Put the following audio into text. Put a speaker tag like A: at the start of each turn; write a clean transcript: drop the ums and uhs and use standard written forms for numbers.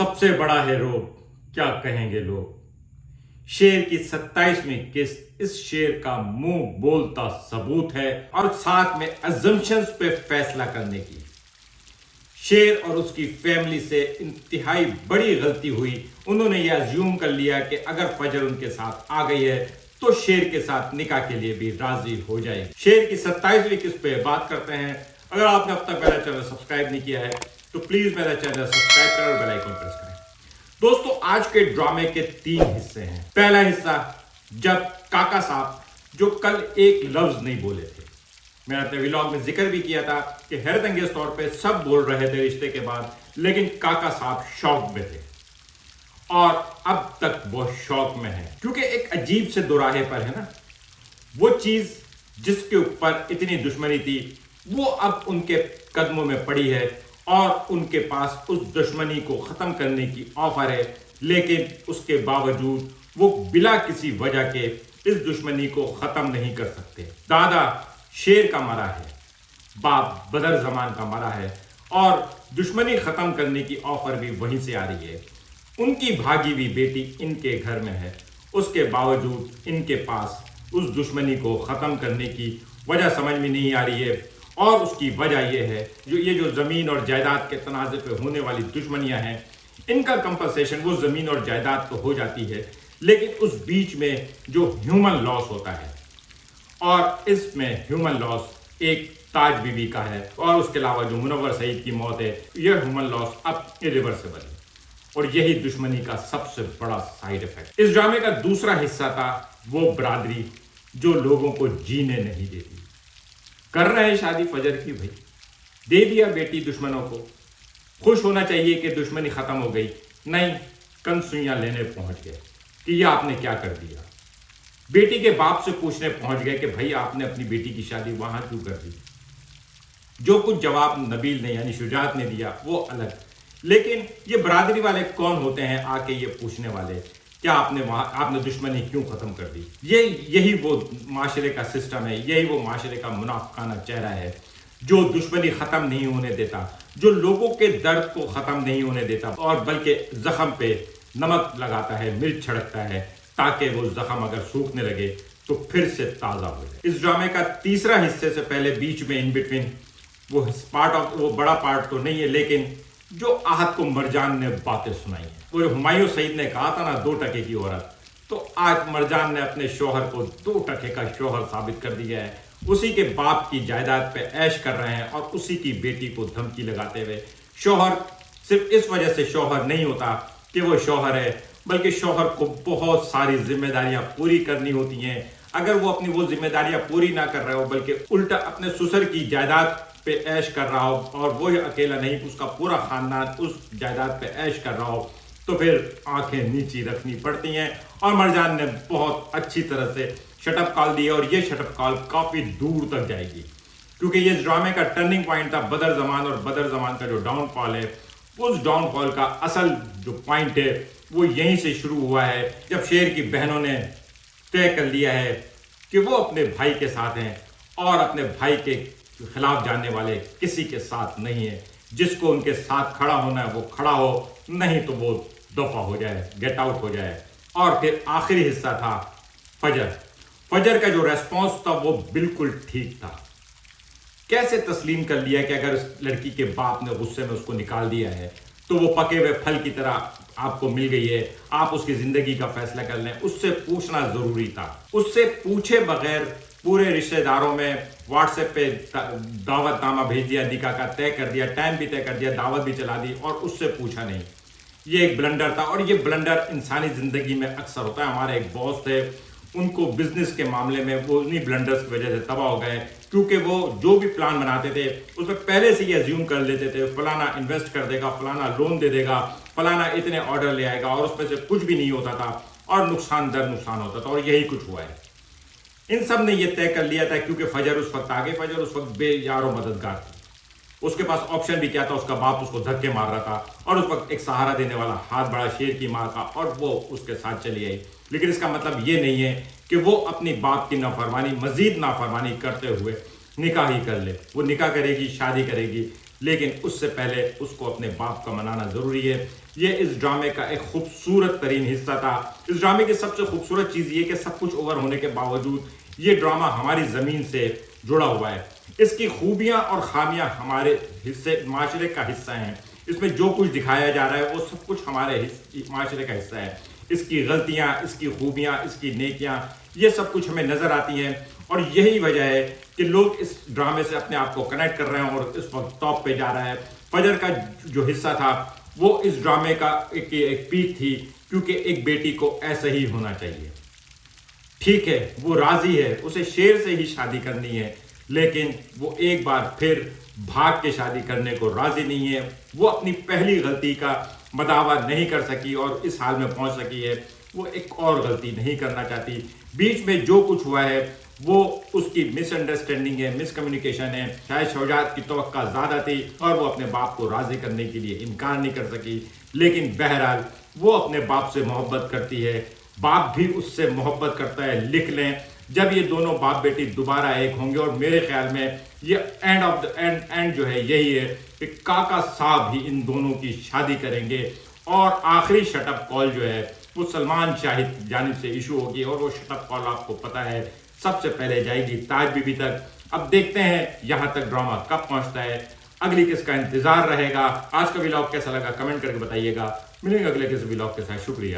A: सबसे बड़ा है रोग, क्या कहेंगे लोग। शेर की 27वीं किस्त इस शेर का मुंह बोलता सबूत है और साथ में अजम्पशंस पे फैसला करने की। शेर और उसकी फैमिली से इंतहाई बड़ी गलती हुई। उन्होंने यह अज्यूम कर लिया कि अगर फजर उनके साथ आ गई है तो शेर के साथ निकाह के लिए भी राजी हो जाएगी। शेर की 27वीं किस्त पे बात करते हैं। अगर आपने अब तक मेरा चैनल सब्सक्राइब नहीं किया है तो प्लीज मेरा चैनल सब्सक्राइब करें और बेल आइकन प्रेस करें। दोस्तों, आज के ड्रामे के 3 हिस्से हैं। पहला हिस्सा, जब काका साहब जो कल एक लफ्ज नहीं बोले थे, मैंने अपने व्लॉग में जिक्र भी किया था कि हैरत अंगेज तौर पे सब बोल रहे थे रिश्ते के बाद, लेकिन काका साहब शौक में थे और अब तक वो शौक में है क्योंकि एक अजीब से दोराहे पर है ना, वो चीज जिसके ऊपर इतनी दुश्मनी थी वो अब उनके कदमों में पड़ी है और उनके पास उस दुश्मनी को खत्म करने की ऑफर है, लेकिन उसके बावजूद वो बिला किसी वजह के इस दुश्मनी को खत्म नहीं कर सकते। दादा शेर का मरा है, बाप बदर जमान का मरा है और दुश्मनी खत्म करने की ऑफर भी वहीं से आ रही है। उनकी भागी हुई बेटी इनके घर में है, उसके बावजूद इनके पास उस दुश्मनी को खत्म करने की वजह समझ में नहीं आ रही है और उसकी वजह यह है जो ज़मीन और जायदाद के तनाज़े पे होने वाली दुश्मनियां हैं, इनका कंपनसेशन वो ज़मीन और जायदाद तो हो जाती है, लेकिन उस बीच में जो ह्यूमन लॉस होता है और इसमें ह्यूमन लॉस एक ताज बीबी का है और उसके अलावा जो मुनव्वर सईद की मौत है, यह ह्यूमन लॉस अब इरिवर्सिबल है और यही दुश्मनी का सबसे बड़ा साइड इफेक्ट। इस ड्रामे का दूसरा हिस्सा था वो बरादरी जो लोगों को जीने नहीं देती। कर रहे हैं शादी फजर की, भाई दे दिया बेटी दुश्मनों को, खुश होना चाहिए कि दुश्मनी खत्म हो गई, नहीं कंसुइयां लेने पहुंच गए कि ये आपने क्या कर दिया। बेटी के बाप से पूछने पहुंच गए कि भाई आपने अपनी बेटी की शादी वहां क्यों कर दी। जो कुछ जवाब नबील ने यानी शुजात ने दिया वो अलग, लेकिन ये बरादरी वाले कौन होते हैं आके ये पूछने वाले क्या आपने दुश्मनी क्यों खत्म कर दी। यही वो माशरे का सिस्टम है, यही वो माशरे का मुनाफिकाना चेहरा है जो दुश्मनी खत्म नहीं होने देता, जो लोगों के दर्द को खत्म नहीं होने देता और बल्कि जख्म पे नमक लगाता है, मिर्च छिड़कता है ताकि वो जख्म अगर सूखने लगे तो फिर से ताज़ा हो जाए। इस ड्रामे का तीसरा हिस्से से पहले बीच में इन बिटवीन वो बड़ा पार्ट तो नहीं है, लेकिन जो आहत को मरजान ने बातें सुनाई हैं। वो हुमायूं सईद ने कहा था ना 2 टके की औरत, तो आज मरजान ने अपने शोहर को 2 टके का शोहर साबित कर दिया है। उसी के बाप की जायदाद पे ऐश कर रहे हैं और उसी की बेटी को धमकी लगाते हुए शोहर सिर्फ इस वजह से शोहर नहीं होता कि वो शोहर है, बल्कि शोहर को बहुत सारी जिम्मेदारियां पूरी करनी होती हैं। अगर वो अपनी वो जिम्मेदारियां पूरी ना कर रहे हो बल्कि उल्टा अपने ससुर की जायदाद पे ऐश कर रहा हो और वो अकेला नहीं उसका पूरा खानदान उस जायदाद पे ऐश कर रहा हो, तो फिर आंखें नीची रखनी पड़ती हैं। और मरजान ने बहुत अच्छी तरह से शटअप कॉल दी और ये शटअप कॉल काफ़ी दूर तक जाएगी क्योंकि ये ड्रामे का टर्निंग पॉइंट था बदर जमान, और बदर जमान का जो डाउनफॉल है उस डाउनफॉल का असल जो पॉइंट है वो यहीं से शुरू हुआ है जब शेर की बहनों ने तय कर लिया है कि वो अपने भाई के साथ हैं और अपने भाई के खिलाफ जाने वाले किसी के साथ नहीं है। जिसको उनके साथ खड़ा होना है वो खड़ा हो, नहीं तो वो दफा हो जाए, गेट आउट हो जाए। और फिर आखिरी हिस्सा था फजर का जो रेस्पॉन्स था वो बिल्कुल ठीक था। कैसे तस्लीम कर लिया कि अगर उस लड़की के बाप ने गुस्से में उसको निकाल दिया है तो वो पके हुए फल की तरह आपको मिल गई है, आप उसकी जिंदगी का फैसला कर लें। उससे पूछना जरूरी था। उससे पूछे बगैर पूरे रिश्तेदारों में व्हाट्सएप पे दावतनामा भेज दिया, निकाह का तय कर दिया, टाइम भी तय कर दिया, दावत भी चला दी और उससे पूछा नहीं। ये एक ब्लंडर था और ये ब्लंडर इंसानी ज़िंदगी में अक्सर होता है। हमारे एक बॉस थे, उनको बिजनेस के मामले में वो उन्हीं ब्लंडर्स की वजह से तबाह हो गए क्योंकि वो जो भी प्लान बनाते थे उसमें पहले से ही अज्यूम कर लेते थे फलाना इन्वेस्ट कर देगा, फलाना लोन दे देगा, फलाना इतने ऑर्डर ले आएगा और उसमें से कुछ भी नहीं होता था और नुकसान दर नुकसान होता था और यही कुछ हुआ है। इन सब ने यह तय कर लिया था क्योंकि फजर उस वक्त आगे, फजर उस वक्त बेयारो मददगार थी। उसके पास ऑप्शन भी क्या था, उसका बाप उसको धक्के मार रहा था और उस वक्त एक सहारा देने वाला हाथ बड़ा शेर की माँ का और वो उसके साथ चली आई। लेकिन इसका मतलब ये नहीं है कि वो अपनी बाप की नाफरमानी मजीद नाफरमानी करते हुए निकाह ही कर ले। वो निकाह करेगी, शादी करेगी, लेकिन उससे पहले उसको अपने बाप का मनाना ज़रूरी है। یہ اس ڈرامے کا ایک خوبصورت ترین حصہ تھا. اس ڈرامے کی سب سے خوبصورت چیز یہ کہ سب کچھ اوور ہونے کے باوجود یہ ڈرامہ ہماری زمین سے جڑا ہوا ہے. اس کی خوبیاں اور خامیاں ہمارے معاشرے کا حصہ ہیں. اس میں جو کچھ دکھایا جا رہا ہے وہ سب کچھ ہمارے معاشرے کا حصہ ہے. اس کی غلطیاں، اس کی خوبیاں، اس کی نیکیاں، یہ سب کچھ ہمیں نظر آتی ہیں. اور یہی وجہ ہے کہ لوگ اس ڈرامے سے اپنے آپ کو کنیکٹ کر رہے ہیں اور اس وقت ٹاپ پہ جا رہا ہے. فجر کا جو حصہ تھا وہ اس ڈرامے کا ایک پیک تھی، کیونکہ ایک بیٹی کو ایسا ہی ہونا چاہیے. ٹھیک ہے، وہ راضی ہے، اسے شیر سے ہی شادی کرنی ہے، لیکن وہ ایک بار پھر بھاگ کے شادی کرنے کو راضی نہیں ہے. وہ اپنی پہلی غلطی کا مداوع نہیں کر سکی اور اس حال میں پہنچ سکی ہے. وہ ایک اور غلطی نہیں کرنا چاہتی. بیچ میں جو کچھ ہوا ہے وہ اس کی مس انڈرسٹینڈنگ ہے، مس کمیونیکیشن ہے. شاید شجاعت کی توقع زیادہ تھی اور وہ اپنے باپ کو راضی کرنے کے لیے انکار نہیں کر سکی. لیکن بہرحال وہ اپنے باپ سے محبت کرتی ہے، باپ بھی اس سے محبت کرتا ہے. لکھ لیں، جب یہ دونوں باپ بیٹی دوبارہ ایک ہوں گے، اور میرے خیال میں یہ اینڈ جو ہے یہی ہے کہ کاکا صاحب ہی ان دونوں کی شادی کریں گے. اور آخری شٹ اپ کال جو ہے وہ سلمان شاہ کی جانب سے ایشو ہوگی، اور وہ شٹ اپ کال آپ کو پتہ ہے سب سے پہلے جائے گی تاج بی بی تک. اب دیکھتے ہیں یہاں تک ڈرامہ کب پہنچتا ہے، اگلی کس کا انتظار رہے گا. آج کا ولاگ کیسا لگا کمنٹ کر کے بتائیے گا. ملیں گے اگلے کسی ولاگ کے ساتھ. شکریہ.